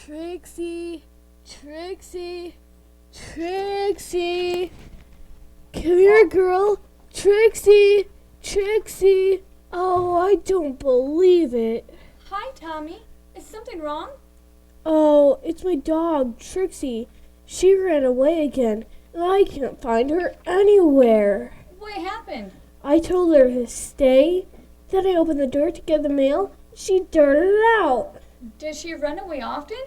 Trixie, Trixie, Trixie. Come here, girl. Trixie, Trixie. Oh, I don't believe it. Hi, Tommy. Is something wrong? Oh, it's my dog, Trixie. She ran away again, and I can't find her anywhere. What happened? I told her to stay. Then I opened the door to get the mail. She darted out. Does she run away often?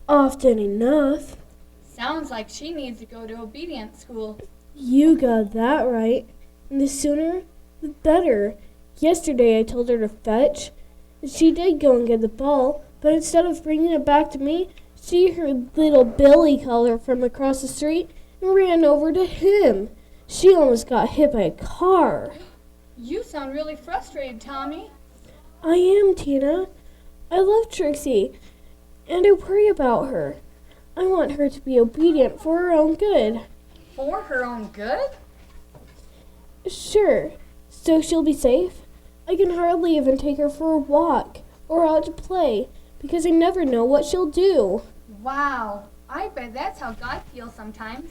Often enough. Sounds like she needs to go to obedience school. You got that right. And the sooner, the better. Yesterday I told her to fetch. She did go and get the ball, but instead of bringing it back to me, she heard little Billy call her from across the street and ran over to him. She almost got hit by a car. You sound really frustrated, Tommy. I am, Tina. I love Trixie, and I worry about her. I want her to be obedient for her own good. For her own good? Sure, so she'll be safe. I can hardly even take her for a walk or out to play because I never know what she'll do. Wow, I bet that's how God feels sometimes.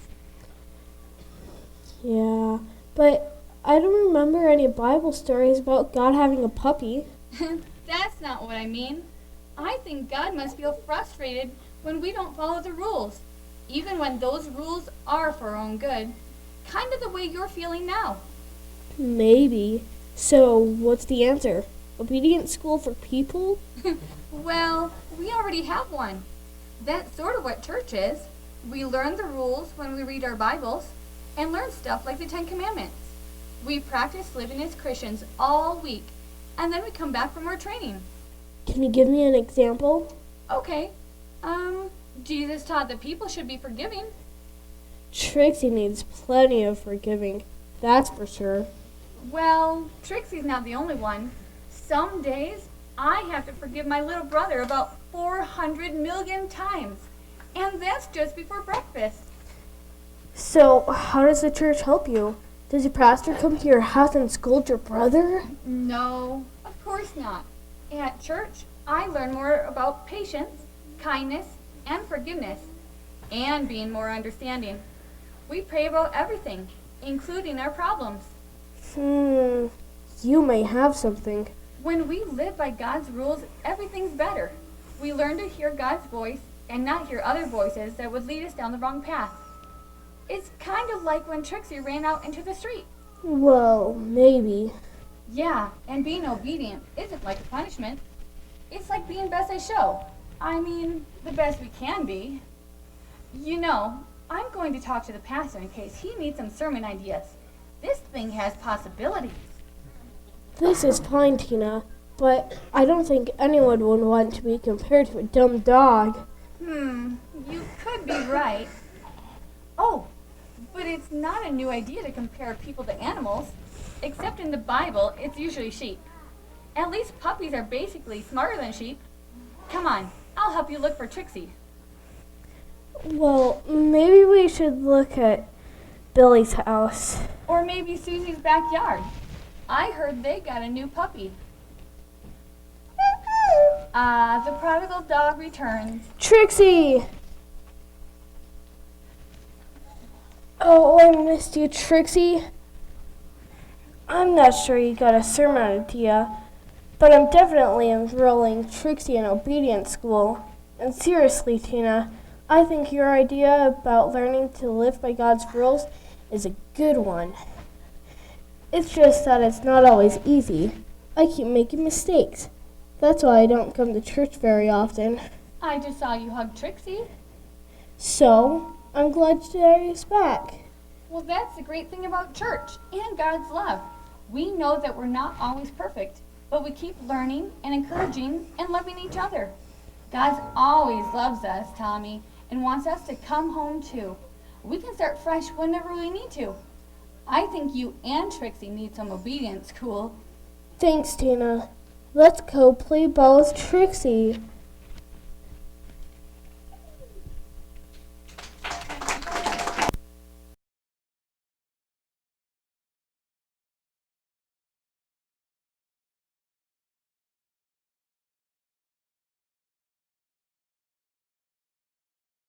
Yeah, but I don't remember any Bible stories about God having a puppy. That's not what I mean. I think God must feel frustrated when we don't follow the rules, even when those rules are for our own good, kind of the way you're feeling now. Maybe. So, what's the answer? Obedience school for people? Well, we already have one. That's sort of what church is. We learn the rules when we read our Bibles and learn stuff like the Ten Commandments. We practice living as Christians all week, and then we come back for more training. Can you give me an example? Okay. Jesus taught that people should be forgiving. Trixie needs plenty of forgiving, that's for sure. Well, Trixie's not the only one. Some days, I have to forgive my little brother about 400 million times. And that's just before breakfast. So, how does the church help you? Does your pastor come to your house and scold your brother? No, of course not. At church, I learn more about patience, kindness, and forgiveness, and being more understanding. We pray about everything, including our problems. You may have something. When we live by God's rules, everything's better. We learn to hear God's voice and not hear other voices that would lead us down the wrong path. It's kind of like when Trixie ran out into the street. Well, maybe. Yeah, and being obedient isn't like a punishment. It's like being best at show. I mean, the best we can be. You know, I'm going to talk to the pastor in case he needs some sermon ideas. This thing has possibilities. This is fine, Tina, but I don't think anyone would want to be compared to a dumb dog. You could be right. Oh, but it's not a new idea to compare people to animals. Except in the Bible, it's usually sheep. At least puppies are basically smarter than sheep. Come on, I'll help you look for Trixie. Well, maybe we should look at Billy's house. Or maybe Susie's backyard. I heard they got a new puppy. The prodigal dog returns. Trixie! Oh, I missed you, Trixie. I'm not sure you got a sermon idea, but I'm definitely enrolling Trixie in obedience school. And seriously, Tina, I think your idea about learning to live by God's rules is a good one. It's just that it's not always easy. I keep making mistakes. That's why I don't come to church very often. I just saw you hug Trixie. So, I'm glad Jerry's back. Well, that's the great thing about church and God's love. We know that we're not always perfect, but we keep learning and encouraging and loving each other. God always loves us, Tommy, and wants us to come home too. We can start fresh whenever we need to. I think you and Trixie need some obedience school. Thanks, Tina. Let's go play ball with Trixie.